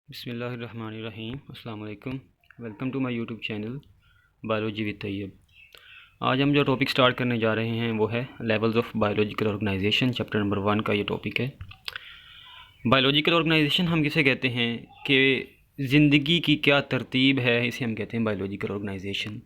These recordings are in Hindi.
बिस्मिल्लाहिर्रहमानिर्रहीम अस्सलाम वालेकुम। Welcome to my YouTube channel biology with Tayyab. आज हम जो टॉपिक स्टार्ट करने जा रहे हैं वो है levels of biological organisation. Chapter number 1 का ये टॉपिक है। बायोलॉजिकल ऑर्गेनाइजेशन हम किसे कहते हैं कि ज़िंदगी की क्या तरतीब है, इसे हम कहते हैं बायोलॉजिकल ऑर्गेनाइजेशन।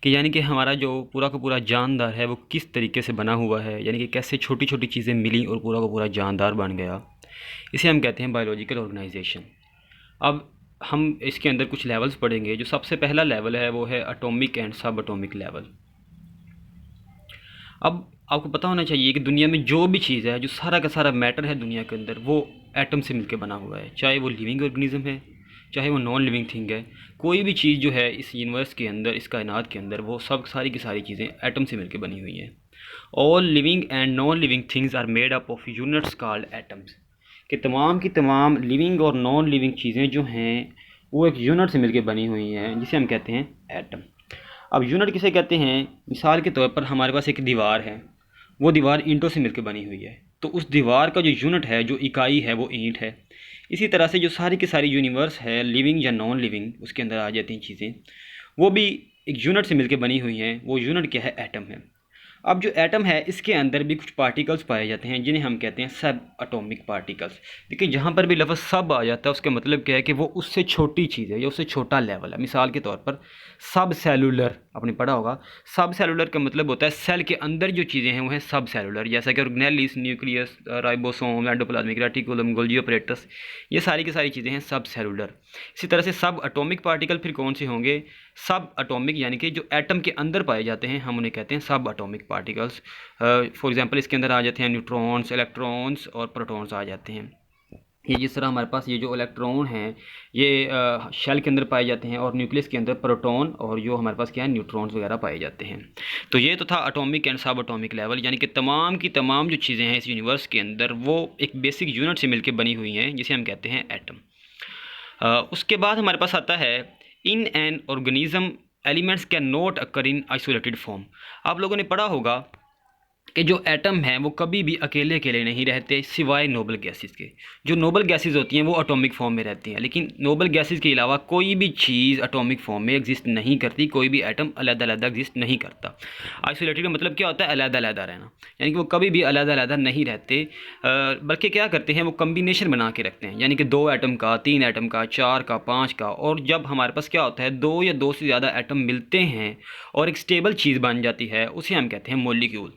कि यानी कि हमारा जो पूरा का पूरा जानदार है वो किस तरीके से बना हुआ है, यानी कि कैसे छोटी छोटी चीज़ें मिली और पूरा का पूरा जानदार बन गया, इसे हम कहते हैं बायोलॉजिकल ऑर्गेनाइजेशन। अब हम इसके अंदर कुछ लेवल्स पढ़ेंगे। जो सबसे पहला लेवल है वो है एटॉमिक एंड सब एटॉमिक लेवल। अब आपको पता होना चाहिए कि दुनिया में जो भी चीज़ है, जो सारा का सारा मैटर है दुनिया के अंदर, वो एटम से मिलकर बना हुआ है। चाहे वो लिविंग ऑर्गेनिज्म है, चाहे वो नॉन लिविंग थिंग है, कोई भी चीज़ जो है इस यूनिवर्स के अंदर, इस कायनात के अंदर, वो सब सारी की सारी चीज़ें एटम से मिलकर बनी हुई हैं। All living and non living things are made up of units called atoms. कि तमाम की तमाम लिविंग और नॉन लिविंग चीज़ें जो हैं वो एक यूनिट से मिलकर बनी हुई हैं, जिसे हम कहते हैं एटम। अब यूनिट किसे कहते हैं? मिसाल के तौर पर हमारे पास एक दीवार है, वो दीवार ईंटों से मिलकर बनी हुई है, तो उस दीवार का जो यूनिट है, जो इकाई है, वो ईंट है। इसी तरह से जो सारी की सारी यूनिवर्स है, लिविंग या नॉन लिविंग, उसके अंदर आ जाती हैं चीज़ें, वो भी एक यूनिट से मिलकर बनी हुई हैं। वो यूनिट क्या है? एटम है। अब जो एटम है इसके अंदर भी कुछ पार्टिकल्स पाए जाते हैं जिन्हें हम कहते हैं सब एटॉमिक पार्टिकल्स। देखिए, जहाँ पर भी लफ्ज़ सब आ जाता है उसका मतलब क्या है कि वो उससे छोटी चीज़ है या उससे छोटा लेवल है। मिसाल के तौर पर सब सेलुलर आपने पढ़ा होगा। सब सेलुलर का मतलब होता है सेल के अंदर जो चीज़ें हैं वो हैं सब सेलुलर, जैसा कि organelles, nucleus, ribosome, endoplasmic reticulum, Golgi apparatus, ये सारी की सारी चीज़ें हैं सब सेलुलर। इसी तरह से सब एटॉमिक पार्टिकल फिर कौन से होंगे? सब एटॉमिक, यानी कि जो एटम के अंदर पाए जाते हैं हम उन्हें कहते हैं सब एटॉमिक पार्टिकल्स। फॉर एग्जांपल इसके अंदर आ जाते हैं न्यूट्रॉन्स, इलेक्ट्रॉन्स और प्रोटॉन्स आ जाते हैं। ये जिस तरह हमारे पास ये जो इलेक्ट्रॉन हैं ये शेल के अंदर पाए जाते हैं, और न्यूक्लियस के अंदर प्रोटॉन, और जो हमारे पास क्या है, न्यूट्रॉन्स वगैरह पाए जाते हैं। तो ये तो था एटॉमिक एंड सब एटॉमिक लेवल, यानी कि तमाम की तमाम जो चीज़ें हैं इस यूनिवर्स के अंदर वो एक बेसिक यूनिट से मिलकर बनी हुई हैं, जिसे हम कहते हैं एटम। उसके बाद हमारे पास आता है in an organism elements can not occur in isolated form. आप लोगों ने पढ़ा होगा कि जो एटम हैं वो कभी भी अकेले अकेले नहीं रहते सिवाय नोबल गैसेस के। जो नोबल गैसेस होती हैं वो एटॉमिक फॉर्म में रहती हैं, लेकिन नोबल गैसेस के अलावा कोई भी चीज़ एटॉमिक फॉर्म में एग्जिस्ट नहीं करती। कोई भी एटम अलग-अलग एग्जिस्ट नहीं करता। आइसोलेटेड का मतलब क्या होता है? अलग-अलग रहना, यानी कि वो कभी भी अलग-अलग नहीं रहते, बल्कि क्या करते हैं, वो कम्बिनेशन बना के रखते हैं, यानी कि 2 एटम का, 3 एटम का, 4 का, 5 का। और जब हमारे पास क्या होता है, 2 या 2 से ज़्यादा एटम मिलते हैं और एक स्टेबल चीज़ बन जाती है, उसे हम कहते हैं मॉलिक्यूल।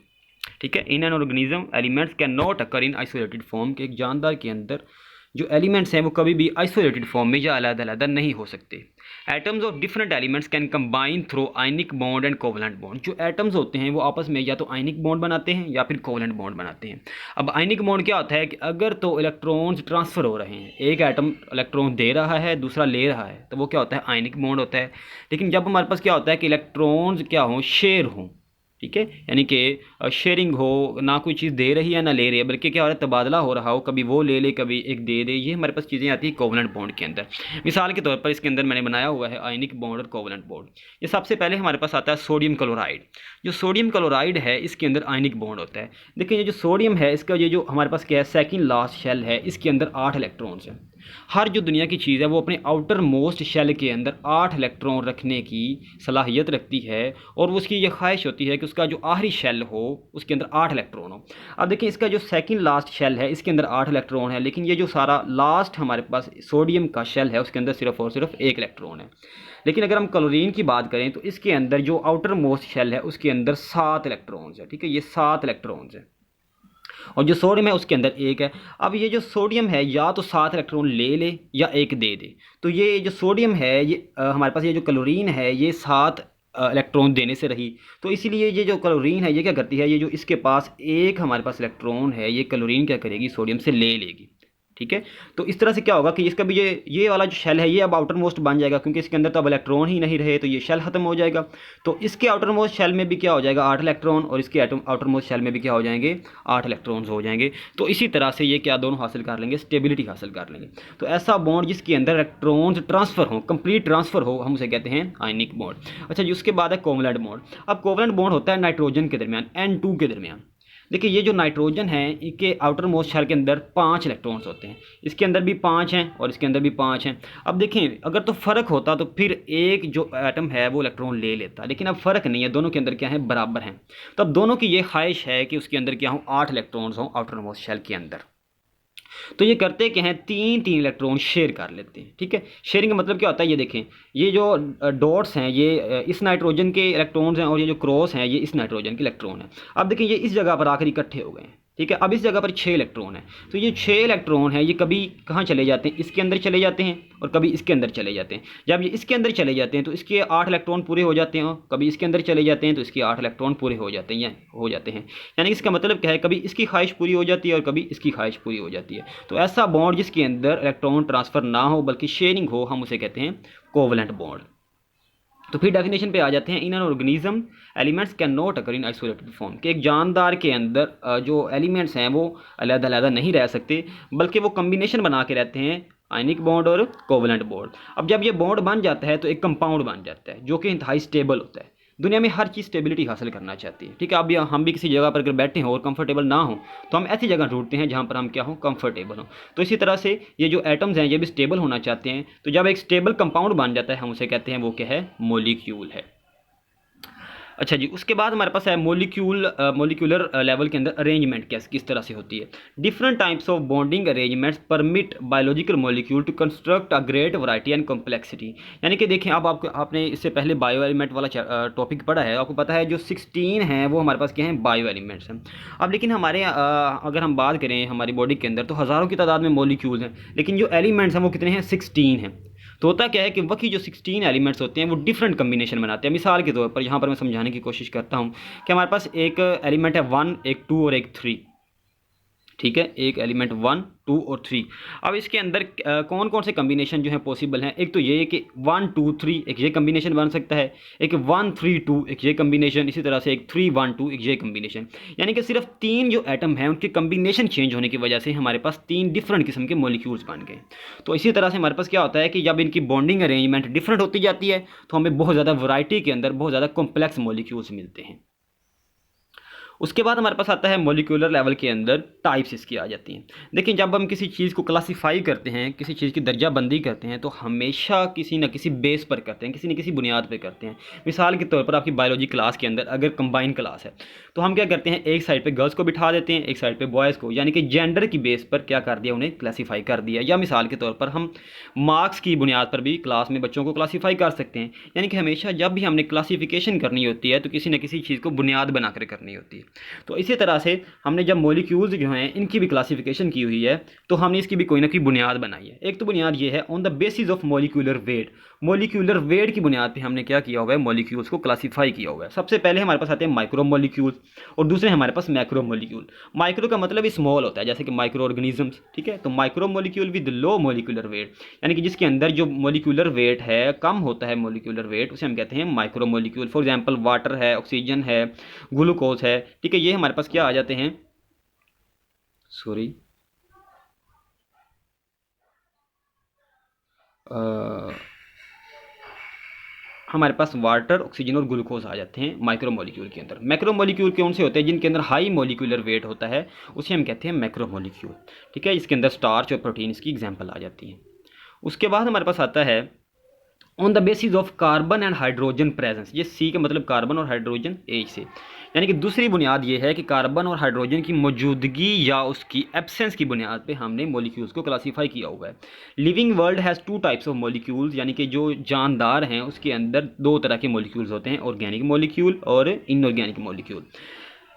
ठीक है। In an organism elements can not occur in isolated form, के एक जानदार के अंदर जो एलिमेंट्स हैं वो कभी भी आइसोलेटेड फॉर्म में या अलग-अलग नहीं हो सकते। Atoms of different elements can combine through ionic bond and covalent bond. जो एटम्स होते हैं वो आपस में या तो आयनिक बॉन्ड बनाते हैं या फिर कोवलेंट बॉन्ड बनाते हैं। अब आयनिक बॉन्ड क्या होता है कि अगर तो इलेक्ट्रॉन्स ट्रांसफ़र हो रहे हैं, एक एटम इलेक्ट्रॉन दे रहा है, दूसरा ले रहा है, तो वो क्या होता है? आयनिक बॉन्ड होता है। लेकिन जब हमारे पास क्या होता है कि इलेक्ट्रॉन्स क्या हों, शेयर हों, ठीक है, यानी कि शेयरिंग हो, ना कोई चीज़ दे रही है ना ले रही है, बल्कि क्या हो रहा है, तबादला हो रहा हो, कभी वो ले ले कभी एक दे दे, ये हमारे पास चीज़ें आती हैं कोवलेंट बॉन्ड के अंदर। मिसाल के तौर पर इसके अंदर मैंने बनाया हुआ है आयनिक बॉन्ड और कोवलेंट बॉन्ड। ये सबसे पहले हमारे पास आता है सोडियम क्लोराइड। जो सोडियम क्लोराइड है इसके अंदर आयनिक बॉन्ड होता है। देखिए, ये जो सोडियम है इसका ये जो हमारे पास क्या है, सेकेंड लास्ट शेल है, इसके अंदर 8 इलेक्ट्रॉन्स हैं। हर जो दुनिया की चीज़ है वो अपने आउटर मोस्ट शेल के अंदर 8 इलेक्ट्रॉन रखने की सलाहियत रखती है, और उसकी ये ख्वाहिश होती है कि उसका जो आखिरी शेल हो उसके अंदर 8 इलेक्ट्रॉन हो। अब देखिए, इसका जो सेकंड लास्ट शेल है इसके अंदर 8 इलेक्ट्रॉन है, लेकिन ये जो सारा लास्ट हमारे पास सोडियम का शेल है उसके अंदर सिर्फ और सिर्फ 1 इलेक्ट्रॉन है। लेकिन अगर हम क्लोरीन की बात करें तो इसके अंदर जो आउटर मोस्ट शेल है उसके अंदर 7 इलेक्ट्रॉन्स है। ठीक है, ये 7 इलेक्ट्रॉन्स है, और जो सोडियम है उसके अंदर 1 है। अब ये जो सोडियम है या तो 7 इलेक्ट्रॉन ले ले या 1 दे दे। तो ये जो सोडियम है ये हमारे पास ये जो क्लोरीन है ये 7 इलेक्ट्रॉन देने से रही, तो इसीलिए ये जो क्लोरीन है ये क्या करती है, ये जो इसके पास 1 हमारे पास इलेक्ट्रॉन है, ये क्लोरीन क्या करेगी, सोडियम से ले लेगी। ठीक है। तो इस तरह से क्या होगा कि इसका भी ये वाला जो शेल है ये अब आउटर मोस्ट बन जाएगा, क्योंकि इसके अंदर तो अब इलेक्ट्रॉन ही नहीं रहे, तो ये शेल खत्म हो जाएगा। तो इसके आउटर मोस्ट शेल में भी क्या हो जाएगा, 8 इलेक्ट्रॉन, और इसके आउटर मोस्ट शेल में भी क्या हो जाएंगे, 8 इलेक्ट्रॉन्स हो जाएंगे। तो इसी तरह से ये क्या दोनों हासिल कर लेंगे, स्टेबिलिटी हासिल कर लेंगे। तो ऐसा बॉन्ड जिसके अंदर इलेक्ट्रॉन्स ट्रांसफ़र हो, कंप्लीट ट्रांसफ़र हो, हम उसे कहते हैं आयनिक बॉन्ड। अच्छा जी, उसके बाद है कोवलेंट बॉन्ड। अब कोवलेंट बॉन्ड होता है नाइट्रोजन के दरमियान, N2 के दरमियान। देखिए ये जो नाइट्रोजन है इसके आउटर मोस्ट शेल के अंदर 5 इलेक्ट्रॉन्स होते हैं, इसके अंदर भी 5 हैं और इसके अंदर भी 5 हैं। अब देखें अगर तो फ़र्क होता तो फिर एक जो एटम है वो इलेक्ट्रॉन ले लेता, लेकिन अब फ़र्क नहीं है, दोनों के अंदर क्या है, बराबर हैं। तो अब दोनों की ये ख्वाहिश है कि उसके अंदर क्या हो, 8 इलेक्ट्रॉन्स हों आउटर मोस्ट शेल के अंदर। तो ये करते क्या हैं, 3-3 इलेक्ट्रॉन शेयर कर लेते हैं। ठीक है, शेयरिंग का मतलब क्या होता है, ये देखें ये जो डॉट्स हैं ये इस नाइट्रोजन के इलेक्ट्रॉन्स हैं और ये जो क्रॉस हैं ये इस नाइट्रोजन के इलेक्ट्रॉन हैं। अब देखें ये इस जगह पर आकर इकट्ठे हो गए हैं। ठीक है, अब इस जगह पर 6 इलेक्ट्रॉन हैं, तो ये 6 इलेक्ट्रॉन हैं, ये कभी कहाँ चले जाते हैं, इसके अंदर चले जाते हैं और कभी इसके अंदर चले जाते हैं। जब ये इसके अंदर चले जाते हैं तो इसके 8 इलेक्ट्रॉन पूरे हो जाते हैं, और कभी इसके अंदर चले जाते हैं तो इसके 8 इलेक्ट्रॉन पूरे हो जाते हैं, या हो जाते हैं। यानी कि इसका मतलब क्या है, कभी इसकी ख्वाहिश पूरी हो जाती है और कभी इसकी ख्वाहिश पूरी हो जाती है। तो ऐसा बॉन्ड जिसके अंदर इलेक्ट्रॉन ट्रांसफ़र ना हो बल्कि शेयरिंग हो, हम उसे कहते हैं कोवलेंट बॉन्ड। तो फिर डेफिनेशन पे आ जाते हैं, in an organism elements can not occur in isolated form, कि एक जानदार के अंदर जो एलिमेंट्स हैं वो अलग-अलग नहीं रह सकते बल्कि वो कम्बिनेशन बना के रहते हैं, आयनिक बॉन्ड और कोवलेंट बॉन्ड। अब जब ये बॉन्ड बन जाता है तो एक कंपाउंड बन जाता है जो कि इंतहाई स्टेबल होता है। दुनिया में हर चीज़ स्टेबिलिटी हासिल करना चाहती है। ठीक है, अब हम भी किसी जगह पर अगर बैठे हों और कंफर्टेबल ना हो तो हम ऐसी जगह ढूंढते हैं जहाँ पर हम क्या हो, कंफर्टेबल हो। तो इसी तरह से ये जो एटम्स हैं ये भी स्टेबल होना चाहते हैं। तो जब एक स्टेबल कंपाउंड बन जाता है हम उसे कहते हैं वो क्या है, मॉलिक्यूल है। अच्छा जी, उसके बाद हमारे पास है मोलिक्यूलर लेवल के अंदर अरेंजमेंट किस तरह से होती है। Different types of bonding arrangements permit biological molecule to construct a great variety and complexity. यानी कि देखें, अब आपने इससे पहले बायो एलिमेंट वाला टॉपिक पढ़ा है, आपको पता है जो 16 हैं वो हमारे पास क्या हैं, बायो एलिमेंट्स हैं। अब लेकिन हमारे अगर हम बात करें हमारी बॉडी के अंदर तो हज़ारों की तादाद में मॉलिक्यूल्स हैं, लेकिन जो एलिमेंट्स हैं वो कितने हैं, 16 हैं। तो होता क्या है कि वही जो 16 एलिमेंट्स होते हैं वो डिफरेंट कम्बिनेशन बनाते हैं। मिसाल के तौर पर यहाँ पर मैं समझाने की कोशिश करता हूँ कि हमारे पास एक एलिमेंट है 1, एक 2 और एक 3। ठीक है, एक एलिमेंट 1, 2 और 3। अब इसके अंदर कौन कौन से कम्बिनेशन जो है पॉसिबल हैं, एक तो ये कि 1, 2, 3 एक ये कम्बिनेशन बन सकता है, एक 1, 3, 2 एक ये कम्बिनेशन, इसी तरह से एक 3, 1, 2 एक ये कम्बिनेशन। यानी कि सिर्फ 3 जो एटम हैं उनके कम्बिनेशन चेंज होने की वजह से हमारे पास 3 डिफरेंट किस्म के मॉलिक्यूल्स बन गए। तो इसी तरह से हमारे पास क्या होता है कि जब इनकी बॉन्डिंग अरेंजमेंट डिफरेंट होती जाती है तो हमें बहुत ज़्यादा वैरायटी के अंदर बहुत ज़्यादा कॉम्प्लेक्स मॉलिक्यूल्स मिलते हैं। उसके बाद हमारे पास आता है मॉलिक्यूलर लेवल के अंदर टाइप्स इसकी आ जाती हैं। देखिए, जब हम किसी चीज़ को क्लासीफाई करते हैं, किसी चीज़ की दर्जाबंदी करते हैं तो हमेशा किसी न किसी बेस पर करते हैं, किसी न किसी बुनियाद पर करते हैं। मिसाल के तौर पर आपकी बायोलॉजी क्लास के अंदर अगर कंबाइन क्लास है तो हम क्या करते हैं, एक साइड पे गर्ल्स को बिठा देते हैं, एक साइड पे बॉयज़ को, यानी कि जेंडर की बेस पर क्या कर दिया, उन्हें क्लासीफाई कर दिया। या मिसाल के तौर पर हम मार्क्स की बुनियाद पर भी क्लास में बच्चों को क्लासीफाई कर सकते हैं। यानी कि हमेशा जब भी हमने क्लासीफिकेशन करनी होती है तो किसी न किसी चीज़ को बुनियाद बनाकर करनी होती है। तो इसी तरह से हमने जब मॉलिक्यूल्स जो हैं इनकी भी क्लासिफिकेशन की हुई है तो हमने इसकी भी कोई ना कोई बुनियाद बनाई है। एक तो बुनियाद ये है on the basis of molecular weight, molecular weight की बुनियाद पे हमने क्या किया हुआ है, मॉलिक्यूल्स को क्लासीफाई किया हुआ है। सबसे पहले हमारे पास आते हैं माइक्रो मॉलिक्यूल्स और दूसरे हमारे पास मैक्रो मॉलिक्यूल। माइक्रो का मतलब स्मॉल होता है, जैसे कि माइक्रो ऑर्गेनिजम्स। ठीक है, तो micro molecule with low molecular weight, यानी कि जिसके अंदर जो मॉलिक्यूलर वेट है कम होता है, मॉलिक्यूलर वेट, उसे हम कहते हैं micro molecule. For example water है, ऑक्सीजन है, ग्लूकोज है। ठीक है, ये हमारे पास क्या आ जाते हैं, सॉरी हमारे पास वाटर, ऑक्सीजन और ग्लूकोज आ जाते हैं माइक्रो मॉलिक्यूल के अंदर। मैक्रो मॉलिक्यूल कौन से होते हैं, जिनके अंदर हाई मॉलिक्यूलर वेट होता है, उसे हम कहते हैं मैक्रो मॉलिक्यूल। ठीक है, इसके अंदर स्टार्च और प्रोटीन की एग्जांपल आ जाती है। उसके बाद हमारे पास आता है on the basis of carbon and hydrogen presence. ये सी का मतलब कार्बन और हाइड्रोजन, एच से, यानी कि दूसरी बुनियाद ये है कि कार्बन और हाइड्रोजन की मौजूदगी या उसकी एब्सेंस की बुनियाद पे हमने मॉलिक्यूल्स को क्लासीफाई किया हुआ है। Living world has 2 types of molecules, यानी कि जो जानदार हैं उसके अंदर 2 तरह के मॉलिक्यूल्स होते हैं, ऑर्गेनिक मॉलिक्यूल और इनऑर्गेनिक मॉलिक्यूल।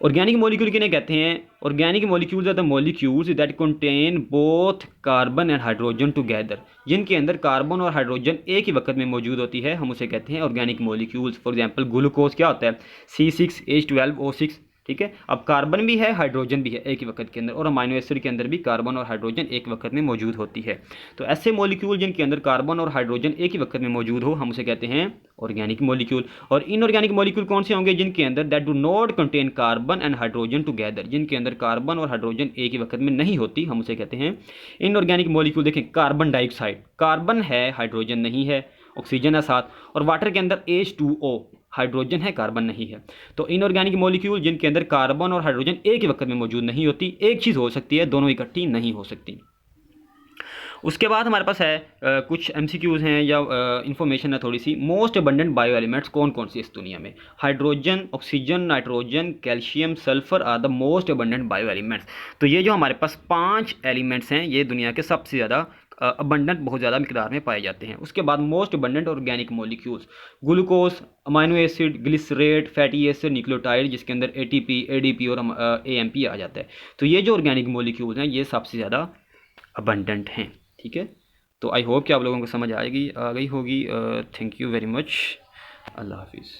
ऑर्गेनिक मॉलिक्यूल किन्हें कहते हैं, organic molecules are the molecules that contain both carbon and hydrogen together, जिनके अंदर कार्बन और हाइड्रोजन एक ही वक्त में मौजूद होती है, हम उसे कहते हैं organic molecules. For example glucose क्या होता है, C6H12O6। ठीक है, अब कार्बन भी है, हाइड्रोजन भी है एक ही वक्त के अंदर, और अमाइनो एसिड के अंदर भी कार्बन और हाइड्रोजन एक वक्त में मौजूद होती है। तो ऐसे मॉलिक्यूल जिनके अंदर कार्बन और हाइड्रोजन एक ही वक्त में मौजूद हो, हम उसे कहते हैं ऑर्गेनिक मॉलिक्यूल। और इनऑर्गेनिक मॉलिक्यूल कौन से होंगे, जिनके अंदर that do not contain carbon and hydrogen together, जिनके अंदर कार्बन और हाइड्रोजन एक ही वक्त में नहीं होती, हम उसे कहते हैं इनऑर्गेनिक मॉलिक्यूल। देखें, कार्बन डाइऑक्साइड, कार्बन है हाइड्रोजन नहीं है, ऑक्सीजन है साथ, और वाटर के अंदर H2O हाइड्रोजन है, कार्बन नहीं है। तो इनऑर्गेनिक मॉलिक्यूल जिनके अंदर कार्बन और हाइड्रोजन एक ही वक्त में मौजूद नहीं होती, एक चीज़ हो सकती है, दोनों इकट्ठी नहीं हो सकती। उसके बाद हमारे पास है कुछ MCQs हैं या इन्फॉर्मेशन है थोड़ी सी। मोस्ट अबंडेंट बायो एलिमेंट्स कौन कौन सी इस दुनिया में? Hydrogen, oxygen, nitrogen, calcium, sulphur are the most abundant bio elements. तो ये जो हमारे पास 5 एलिमेंट्स हैं, ये दुनिया के सबसे ज़्यादा अबंडेंट, बहुत ज़्यादा मिकदार में पाए जाते हैं। उसके बाद most abundant organic molecules, glucose, amino acid, glycerate, fatty acid, nucleotide, जिसके अंदर ATP, ADP और AMP आ जाता है। तो ये जो ऑर्गेनिक मॉलिक्यूल्स हैं, ये सबसे ज़्यादा अबंडेंट हैं। ठीक है, तो आई होप कि आप लोगों को समझ आ गई होगी। Thank you very much. अल्लाह हाफिज़।